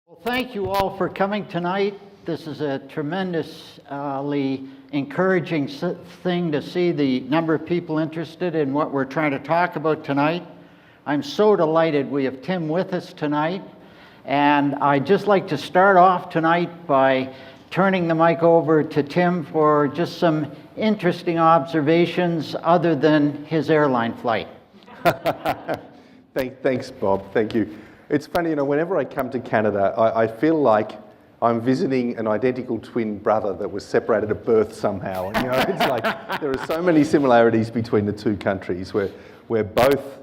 Well, thank you all for coming tonight. This is a tremendously encouraging thing to see the number of people interested in what we're trying to talk about tonight. I'm so delighted we have Tim with us tonight. And I'd just like to start off tonight by turning the mic over to Tim for just some interesting observations other than his airline flight. Thanks, Bob. Thank you. It's funny, whenever I come to Canada, I feel like I'm visiting an identical twin brother that was separated at birth somehow. And, it's like there are so many similarities between the two countries. We're both,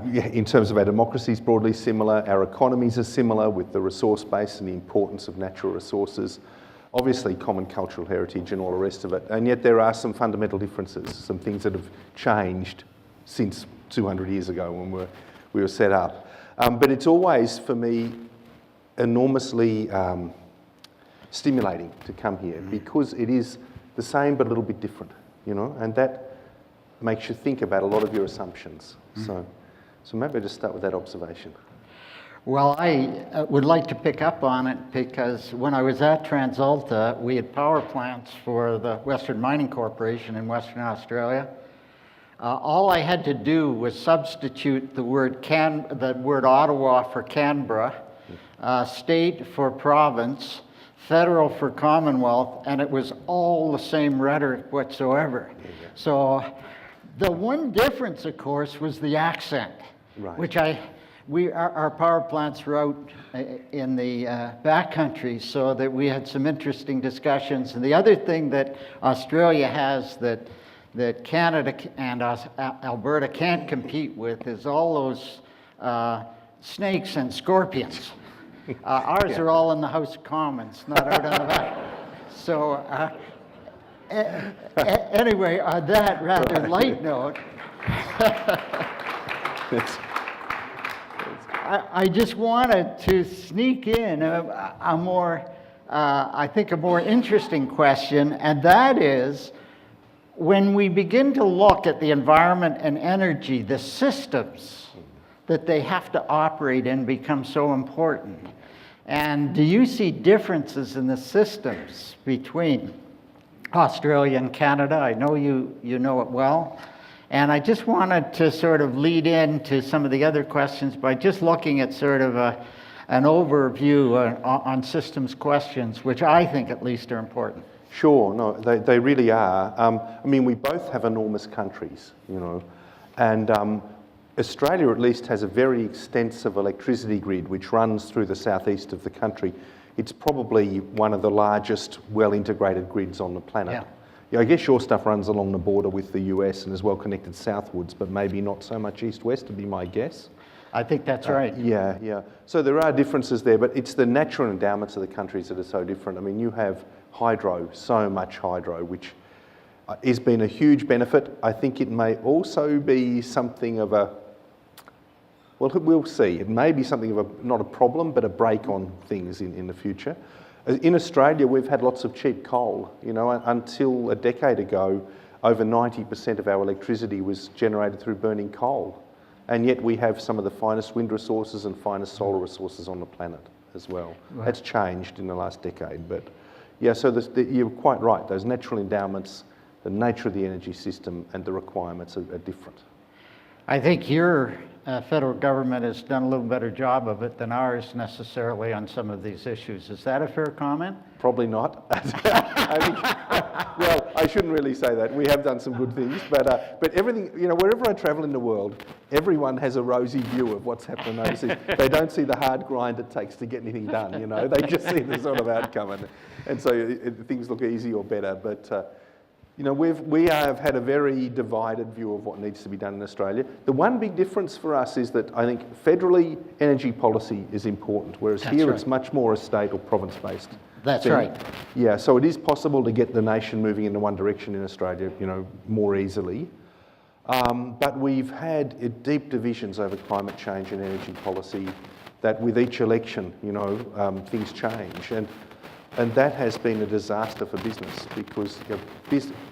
in terms of our democracies, broadly similar. Our economies are similar with the resource base and the importance of natural resources. Obviously, common cultural heritage and all the rest of it. And yet there are some fundamental differences, some things that have changed since 200 years ago when we were set up. But it's always, for me, enormously stimulating to come here because it is the same but a little bit different, and that makes you think about a lot of your assumptions. So maybe I'll just start with that observation. Well, I would like to pick up on it because when I was at TransAlta, we had power plants for the Western Mining Corporation in Western Australia. All I had to do was substitute the word Ottawa for Canberra, state for province, federal for Commonwealth, and it was all the same rhetoric whatsoever. So the one difference, of course, was the accent, right. Which our power plants were out in the backcountry, so that we had some interesting discussions. And the other thing that Australia has that Canada and Alberta can't compete with is all those snakes and scorpions. Ours are all in the House of Commons, not out on the back. So anyway, on that rather light note, I just wanted to sneak in a more interesting question, and that is, when we begin to look at the environment and energy, the systems that they have to operate in become so important. And do you see differences in the systems between Australia and Canada? I know you know it well. And I just wanted to sort of lead into some of the other questions by just looking at sort of an overview on systems questions, which I think at least are important. Sure, no, they really are. We both have enormous countries, and Australia at least has a very extensive electricity grid which runs through the southeast of the country. It's probably one of the largest well-integrated grids on the planet. Yeah, I guess your stuff runs along the border with the US and is well connected southwards, but maybe not so much east-west, would be my guess. I think that's right. Yeah. So there are differences there, but it's the natural endowments of the countries that are so different. You have hydro, so much hydro, which has been a huge benefit. I think it may also be something of well, we'll see. It may be something of not a problem, but a break on things in the future. In Australia, we've had lots of cheap coal. Until a decade ago, over 90% of our electricity was generated through burning coal. And yet we have some of the finest wind resources and finest solar resources on the planet as well. Right. That's changed in the last decade, but yeah, so you're quite right. Those natural endowments, the nature of the energy system and the requirements are different. I think your federal government has done a little better job of it than ours necessarily on some of these issues. Is that a fair comment? Probably not. Well, I shouldn't really say that. We have done some good things, but everything, wherever I travel in the world, everyone has a rosy view of what's happening overseas. They don't see the hard grind it takes to get anything done, They just see the sort of outcome. And so things look easy or better. But, we have had a very divided view of what needs to be done in Australia. The one big difference for us is that I think federally energy policy is important, whereas That's here right. It's much more a state or province-based. That's right. Yeah, so it is possible to get the nation moving in one direction in Australia, more easily. But we've had deep divisions over climate change and energy policy that with each election, things change. And that has been a disaster for business because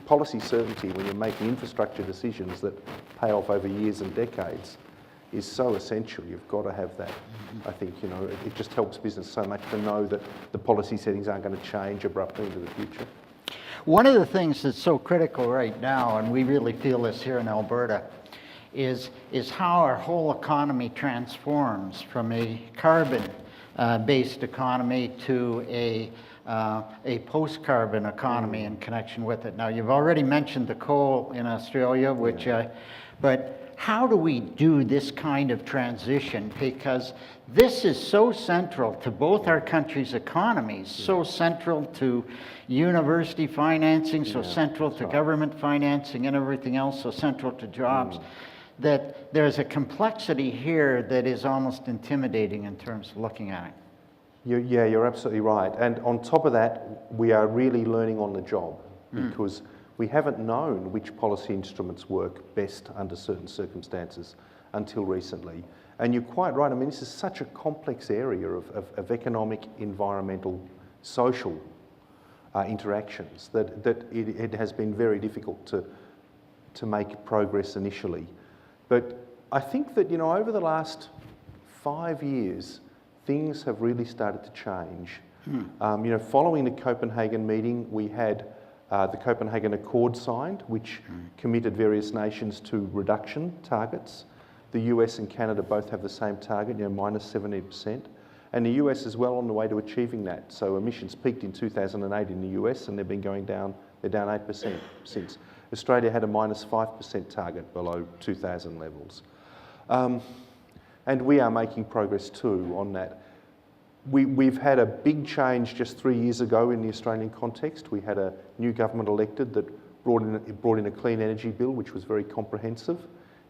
policy certainty when you're making infrastructure decisions that pay off over years and decades is so essential. You've got to have that. I think, you know, it just helps business so much to know that the policy settings aren't going to change abruptly into the future. One of the things that's so critical right now, and we really feel this here in Alberta, is how our whole economy transforms from a carbon-based economy to a post-carbon economy in connection with it. Now, you've already mentioned the coal in Australia, which, but how do we do this kind of transition? Because this is so central to both our countries' economies, so central to university financing, so central to government financing and everything else, so central to jobs, that there's a complexity here that is almost intimidating in terms of looking at it. You're absolutely right. And on top of that, we are really learning on the job because we haven't known which policy instruments work best under certain circumstances until recently. And you're quite right. I mean, this is such a complex area of economic, environmental, social interactions that it has been very difficult to make progress initially. But I think that, you know, over the last 5 years, things have really started to change. You know, following the Copenhagen meeting, we had the Copenhagen Accord signed, which committed various nations to reduction targets. The US and Canada both have the same target, you know, minus 17%. And the US is well on the way to achieving that. So emissions peaked in 2008 in the US and they've been going down, they're down 8% since. Australia had a minus 5% target below 2000 levels. And we are making progress too on that. We've had a big change just 3 years ago in the Australian context. We had a new government elected that brought in a clean energy bill, which was very comprehensive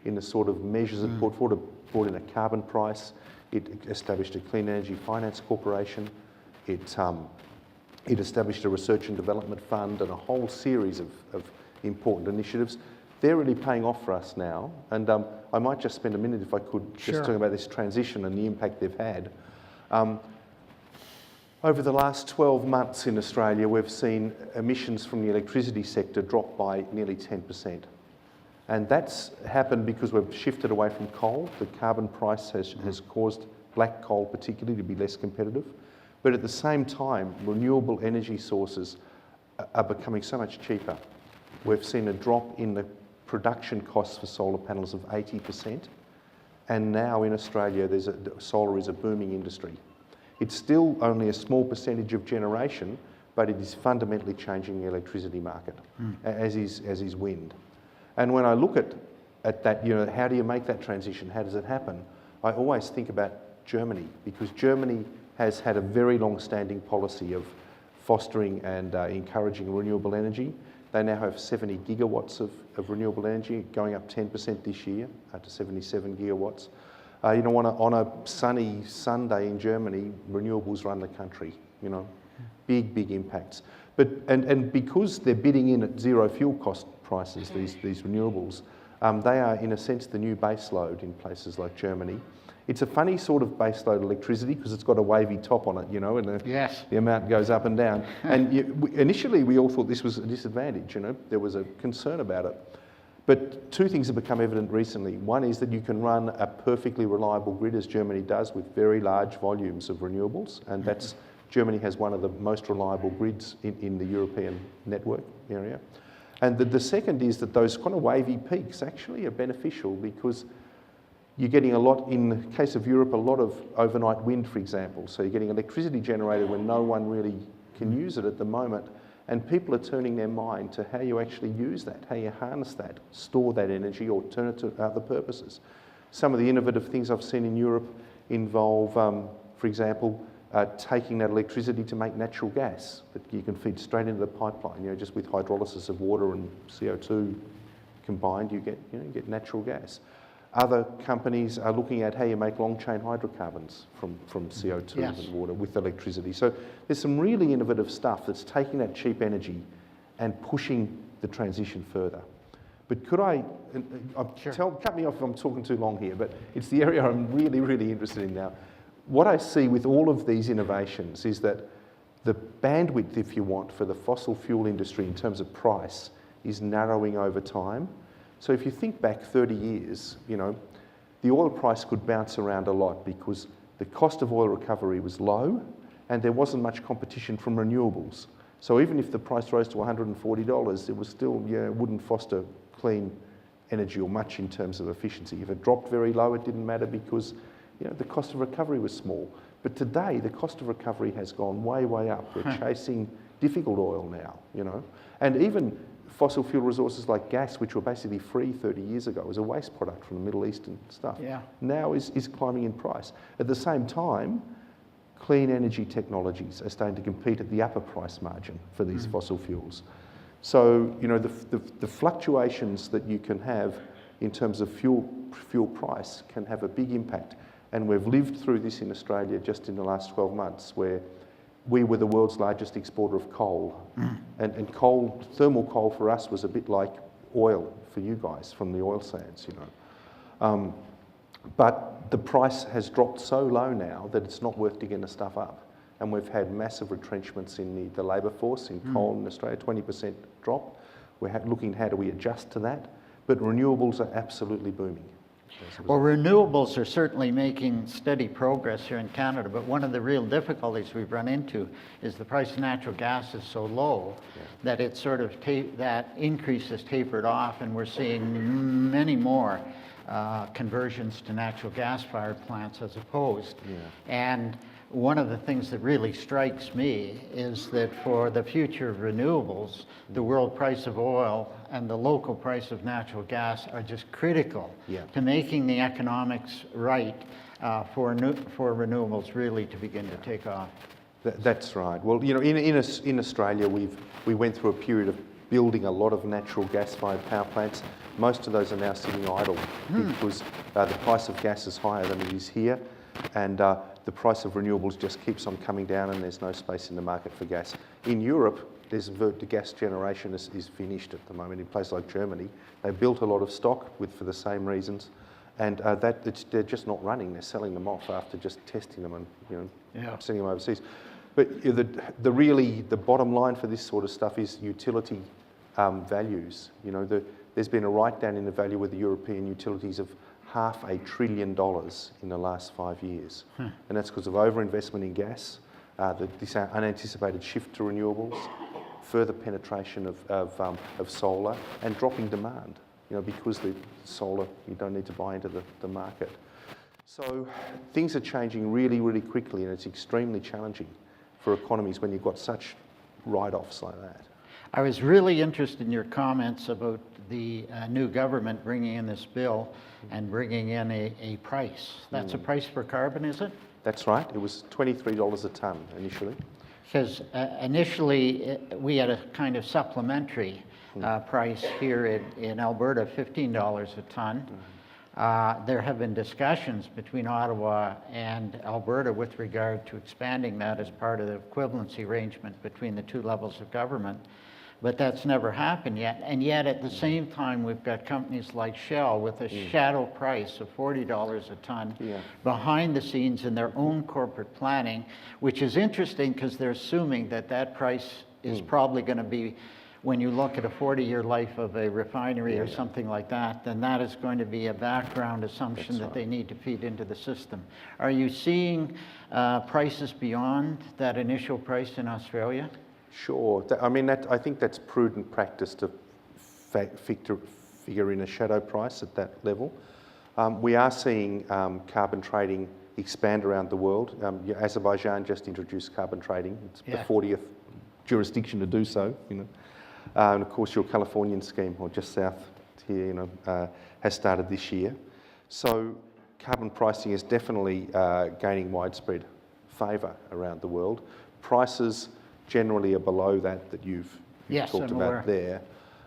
in the sort of measures it brought forward. It brought in a carbon price. It established a clean energy finance corporation. It established a research and development fund and a whole series of important initiatives. They're really paying off for us now. And I might just spend a minute, if I could, just talking about this transition and the impact they've had. Over the last 12 months in Australia, we've seen emissions from the electricity sector drop by nearly 10%. And that's happened because we've shifted away from coal. The carbon price has caused black coal particularly to be less competitive. But at the same time, renewable energy sources are becoming so much cheaper. We've seen a drop in the production costs for solar panels of 80%. And now in Australia, solar is a booming industry. It's still only a small percentage of generation, but it is fundamentally changing the electricity market, as is wind. And when I look at that, you know, how do you make that transition? How does it happen? I always think about Germany, because Germany has had a very long-standing policy of fostering and encouraging renewable energy. They now have 70 gigawatts of renewable energy, going up 10% this year to 77 gigawatts. You know, on a sunny Sunday in Germany, renewables run the country, you know, big impacts. But, and because they're bidding in at zero fuel cost prices, these renewables, they are in a sense the new baseload in places like Germany. It's a funny sort of baseload electricity because it's got a wavy top on it, you know, and the amount goes up and down. And initially we all thought this was a disadvantage, you know, there was a concern about it. But two things have become evident recently. One is that you can run a perfectly reliable grid, as Germany does, with very large volumes of renewables, and that's Germany has one of the most reliable grids in the European network area. And the second is that those kind of wavy peaks actually are beneficial because you're getting a lot, in the case of Europe, a lot of overnight wind, for example. So you're getting electricity generated when no one really can use it at the moment. And people are turning their mind to how you actually use that, how you harness that, store that energy or turn it to other purposes. Some of the innovative things I've seen in Europe involve, for example, taking that electricity to make natural gas that you can feed straight into the pipeline. You know, just with hydrolysis of water and CO2 combined, you get natural gas. Other companies are looking at how you make long-chain hydrocarbons from CO2 and water with electricity. So there's some really innovative stuff that's taking that cheap energy and pushing the transition further. But could cut me off if I'm talking too long here, but it's the area I'm really interested in now. What I see with all of these innovations is that the bandwidth, if you want, for the fossil fuel industry in terms of price is narrowing over time. So if you think back 30 years, you know, the oil price could bounce around a lot because the cost of oil recovery was low and there wasn't much competition from renewables. So even if the price rose to $140, it was still, it wouldn't foster clean energy or much in terms of efficiency. If it dropped very low, it didn't matter because the cost of recovery was small. But today, the cost of recovery has gone way, way up. We're chasing difficult oil now, And even fossil fuel resources like gas, which were basically free 30 years ago, was a waste product from the Middle East and stuff, now is climbing in price. At the same time, clean energy technologies are starting to compete at the upper price margin for these fossil fuels. So, the fluctuations that you can have in terms of fuel price can have a big impact. And we've lived through this in Australia just in the last 12 months, where we were the world's largest exporter of coal. And thermal coal for us was a bit like oil for you guys from the oil sands, But the price has dropped so low now that it's not worth digging the stuff up. And we've had massive retrenchments in the labour force in coal in Australia, 20% drop. We're looking how do we adjust to that. But renewables are absolutely booming. Well, renewables are certainly making steady progress here in Canada, but one of the real difficulties we've run into is the price of natural gas is so low that it's sort of that increase has tapered off, and we're seeing many more conversions to natural gas-fired plants as opposed. And one of the things that really strikes me is that for the future of renewables, the world price of oil and the local price of natural gas are just critical to making the economics right for renewables really to begin to take off. That's right. Well, in Australia, we went through a period of building a lot of natural gas-fired power plants. Most of those are now sitting idle because the price of gas is higher than it is here, and the price of renewables just keeps on coming down, and there's no space in the market for gas. In Europe, the gas generation is finished at the moment. In places like Germany, they built a lot of stock for the same reasons, and they're just not running. They're selling them off after just testing them and sending them overseas. But the bottom line for this sort of stuff is utility values. There's been a write-down in the value of the European utilities of $500 billion in the last 5 years. And that's because of overinvestment in gas, this unanticipated shift to renewables, further penetration of solar, and dropping demand, because the solar, you don't need to buy into the market. So things are changing really, really quickly, and it's extremely challenging for economies when you've got such write-offs like that. I was really interested in your comments about the new government bringing in this bill and bringing in a price. That's a price for carbon, is it? That's right. It was $23 a tonne initially. Because initially we had a kind of supplementary price here in Alberta, $15 a tonne. There have been discussions between Ottawa and Alberta with regard to expanding that as part of the equivalency arrangement between the two levels of government. But that's never happened yet. And yet at the same time, we've got companies like Shell with a shadow price of $40 a tonne behind the scenes in their own corporate planning, which is interesting because they're assuming that price is probably going to be, when you look at a 40-year life of a refinery or something like that, then that is going to be a background assumption that they need to feed into the system. Are you seeing prices beyond that initial price in Australia? Sure. I think that's prudent practice to figure in a shadow price at that level. We are seeing carbon trading expand around the world. Azerbaijan just introduced carbon trading. It's the 40th jurisdiction to do so. And of course, your Californian scheme, or just south here, has started this year. So carbon pricing is definitely gaining widespread favour around the world. Prices generally are below that you've talked about there.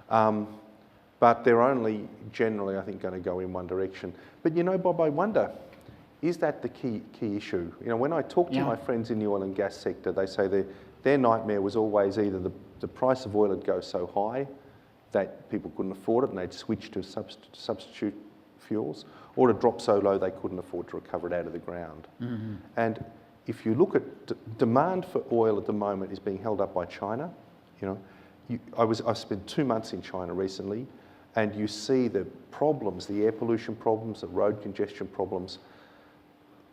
But they're only generally, I think, going to go in one direction. But Bob, I wonder, is that the key issue? When I talk to my friends in the oil and gas sector, they say their nightmare was always either the price of oil would go so high that people couldn't afford it and they'd switch to substitute fuels, or to drop so low they couldn't afford to recover it out of the ground. And if you look at demand for oil at the moment is being held up by China. I spent 2 months in China recently. and you see the problems, the air pollution problems, the road congestion problems.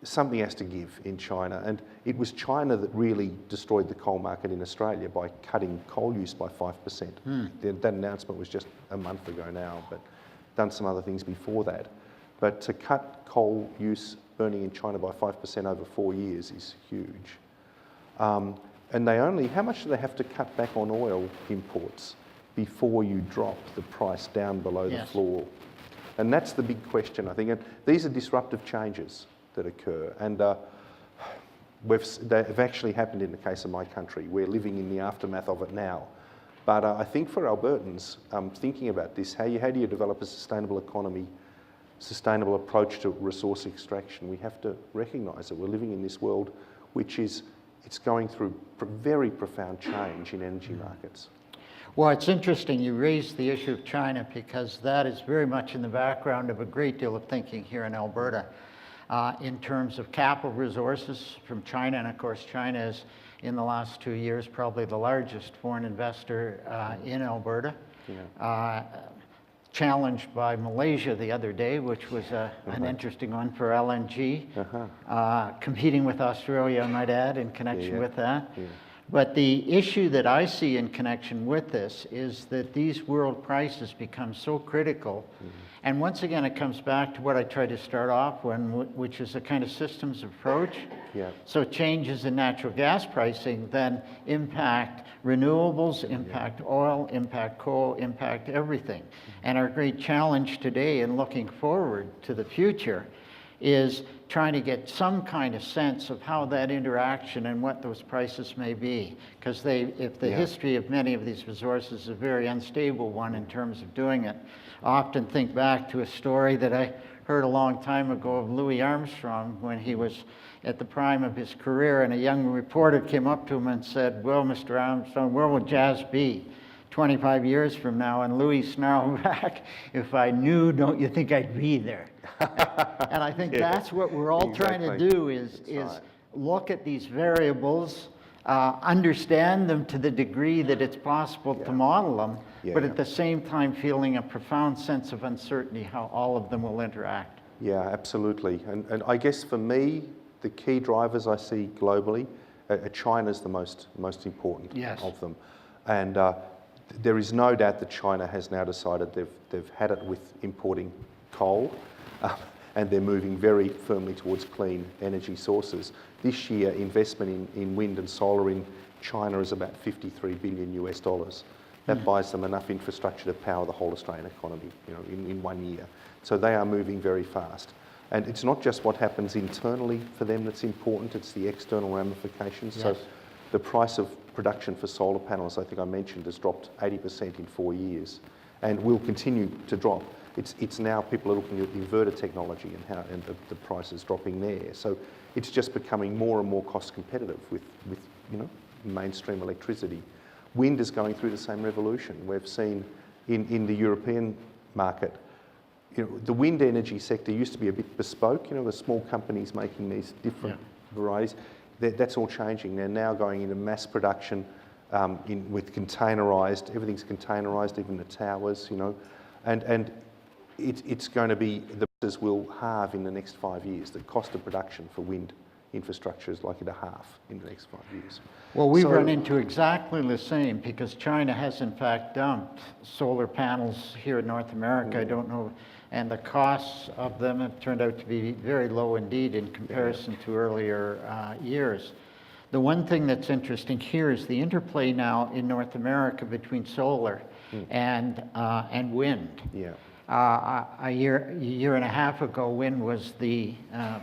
Something has to give in China, and it was China that really destroyed the coal market in Australia by cutting coal use by 5%. That announcement was just a month ago now, but done some other things before that. But to cut coal use burning in China by 5% over 4 years is huge. And how much do they have to cut back on oil imports before you drop the price down below the floor? And that's the big question, I think. And these are disruptive changes that occur. And they've actually happened in the case of my country. We're living in the aftermath of it now. But I think for Albertans, thinking about this, how do you develop a sustainable economy, sustainable approach to resource extraction? We have to recognise that we're living in this world which it's going through very profound change in energy markets. Well, it's interesting you raised the issue of China, because that is very much in the background of a great deal of thinking here in Alberta in terms of capital resources from China. And of course, China is, in the last 2 years, probably the largest foreign investor in Alberta. Challenged by Malaysia the other day, which was an interesting one for LNG, competing with Australia, I might add, in connection with that. But the issue that I see in connection with this is that these world prices become so critical. And once again, it comes back to what I tried to start off with, which is a kind of systems approach. So changes in natural gas pricing then impact renewables, impact oil, impact coal, impact everything. And our great challenge today in looking forward to the future is trying to get some kind of sense of how that interaction and what those prices may be. Because if the history of many of these resources is a very unstable one in terms of doing it. I often think back to a story that I heard a long time ago of Louis Armstrong when he was at the prime of his career, and a young reporter came up to him and said, "Well, Mr. Armstrong, where will jazz be 25 years from now?" And Louis snarled back, "If I knew, don't you think I'd be there?" And I think that's what we're all trying to do is look at these variables, understand them to the degree that it's possible to model them, but at the same time feeling a profound sense of uncertainty how all of them will interact. Yeah, absolutely. And I guess for me, the key drivers I see globally, China's the most important of them. And there is no doubt that China has now decided they've had it with importing coal, and they're moving very firmly towards clean energy sources. This year, investment in wind and solar in China is about $53 billion US. That buys them enough infrastructure to power the whole Australian economy, in 1 year. So they are moving very fast. And it's not just what happens internally for them that's important, it's the external ramifications. So the price of production for solar panels, I think I mentioned, has dropped 80% in 4 years and will continue to drop. It's now people are looking at inverter technology and the price is dropping there. So it's just becoming more and more cost competitive with mainstream electricity. Wind is going through the same revolution. We've seen in the European market, the wind energy sector used to be a bit bespoke, the small companies making these different varieties. That's all changing. They're now going into mass production with containerised, everything's containerised, even the towers, and it's going to be, the prices will halve in the next 5 years. The cost of production for wind infrastructure is likely to halve in the next 5 years. Well, we run into exactly the same, because China has in fact dumped solar panels here in North America. I don't know, and the costs of them have turned out to be very low indeed in comparison to earlier years. The one thing that's interesting here is the interplay now in North America between solar and wind. A year and a half ago, wind was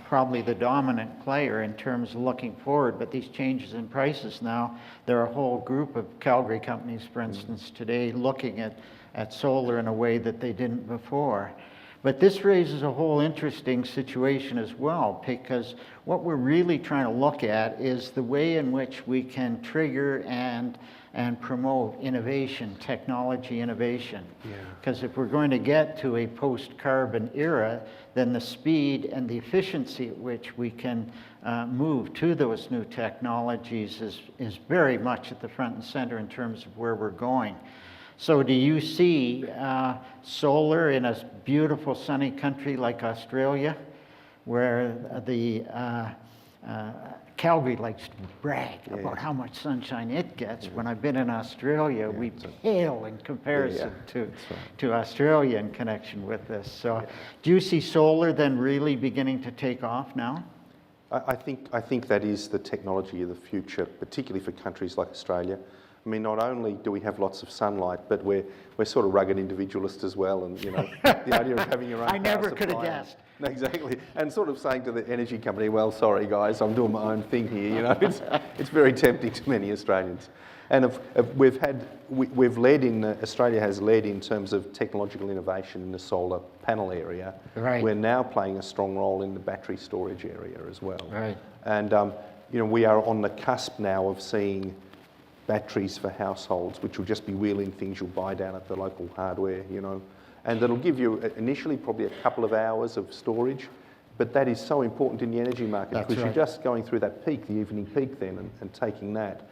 probably the dominant player in terms of looking forward, but these changes in prices now, there are a whole group of Calgary companies, for instance, today looking at solar in a way that they didn't before. But this raises a whole interesting situation as well, because what we're really trying to look at is the way in which we can trigger and promote innovation, technology innovation. Because if we're going to get to a post-carbon era, then the speed and the efficiency at which we can move to those new technologies is very much at the front and center in terms of where we're going. So do you see solar in a beautiful sunny country like Australia, where the Calgary likes to brag about how much sunshine it gets? When I've been in Australia, we pale in comparison to Australia in connection with this. So do you see solar then really beginning to take off now? I think that is the technology of the future, particularly for countries like Australia. I mean, not only do we have lots of sunlight, but we're sort of rugged individualists as well, and the idea of having your own I never power could have supply. guessed. No, exactly, and sort of saying to the energy company, well, sorry guys, I'm doing my own thing here. It's very tempting to many Australians. And Australia has led in terms of technological innovation in the solar panel area. Right. We're now playing a strong role in the battery storage area as well. Right. And we are on the cusp now of seeing batteries for households, which will just be wheeling things you'll buy down at the local hardware, and that'll give you initially probably a couple of hours of storage, but that is so important in the energy market because you're just going through that peak, the evening peak then, and taking that.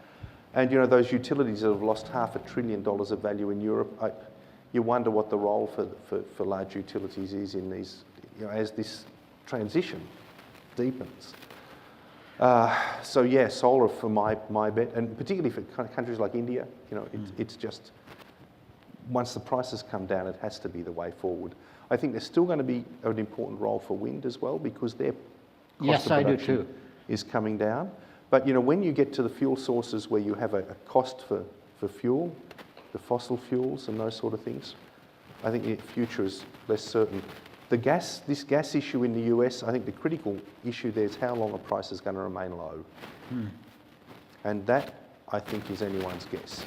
And those utilities that have lost $500 billion of value in Europe, you wonder what the role for large utilities is in these, as this transition deepens. So yeah, solar for my bet, and particularly for countries like India, it's just, once the prices come down, it has to be the way forward. I think there's still going to be an important role for wind as well because their cost of production is coming down. But when you get to the fuel sources where you have a cost for fuel, the fossil fuels and those sort of things, I think the future is less certain. This gas issue in the US, I think the critical issue there is how long a price is going to remain low. And that, I think, is anyone's guess.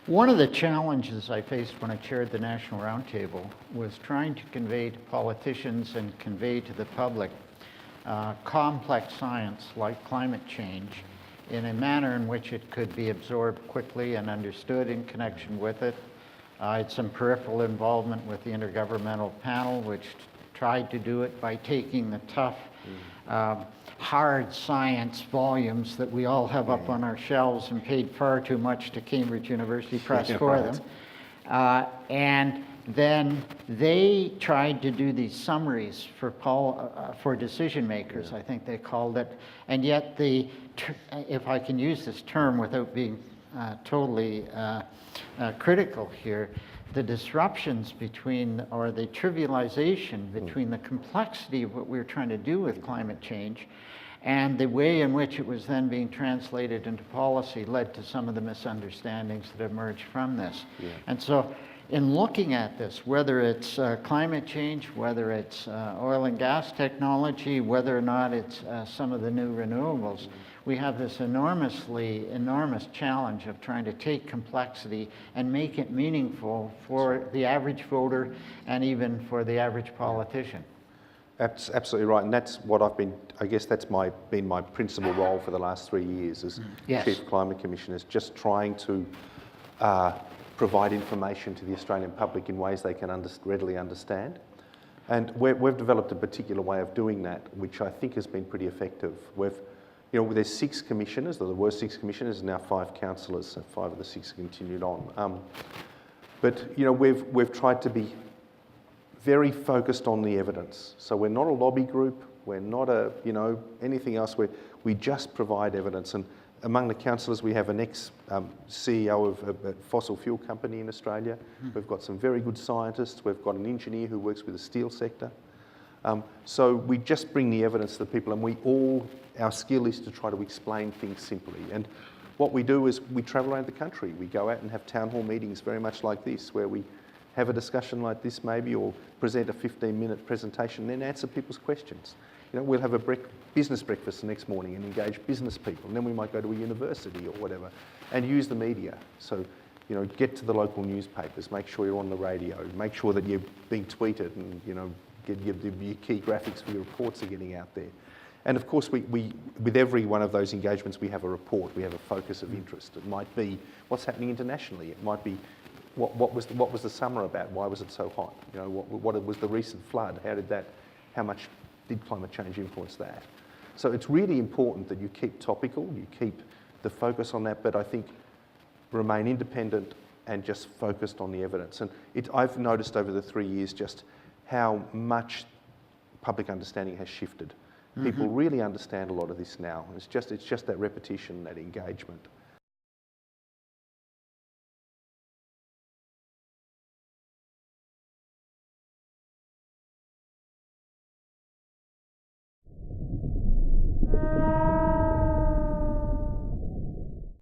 One of the challenges I faced when I chaired the National Roundtable was trying to convey to politicians and convey to the public complex science like climate change in a manner in which it could be absorbed quickly and understood in connection with it. I had some peripheral involvement with the Intergovernmental Panel, which tried to do it by taking the tough, hard science volumes that we all have up on our shelves and paid far too much to Cambridge University Press for them. And then they tried to do these summaries for decision makers, I think they called it. And yet if I can use this term without being totally critical here, the disruptions between, or the trivialization between the complexity of what we're trying to do with climate change and the way in which it was then being translated into policy led to some of the misunderstandings that emerged from this. And so in looking at this, whether it's climate change, whether it's oil and gas technology, whether or not it's some of the new renewables, we have this enormous challenge of trying to take complexity and make it meaningful for the average voter and even for the average politician. That's absolutely right, and that's what I guess that's been my principal role for the last 3 years as Chief Climate Commissioner, is just trying to provide information to the Australian public in ways they can readily understand. And we've developed a particular way of doing that, which I think has been pretty effective. There's 6 commissioners, there were 6 commissioners, now 5 councillors, so 5 of the 6 continued on. But we've tried to be very focused on the evidence. So we're not a lobby group, we're not anything else. We just provide evidence. And among the councillors, we have an ex-CEO of a fossil fuel company in Australia. We've got some very good scientists. We've got an engineer who works with the steel sector. So we just bring the evidence to the people, and our skill is to try to explain things simply. And what we do is we travel around the country. We go out and have town hall meetings very much like this, where we have a discussion like this maybe, or present a 15-minute presentation, then answer people's questions. We'll have a business breakfast the next morning and engage business people, and then we might go to a university or whatever, and use the media. So, get to the local newspapers, make sure you're on the radio, make sure that you're being tweeted, and get your key graphics for your reports are getting out there. And of course, we with every one of those engagements, we have a report, we have a focus of interest. It might be what's happening internationally. It might be what was the summer about? Why was it so hot? What was the recent flood? How much did climate change influence that? So it's really important that you keep topical, you keep the focus on that, but I think remain independent, and just focused on the evidence. And I've noticed over the 3 years just how much public understanding has shifted. People really understand a lot of this now. It's just that repetition, that engagement.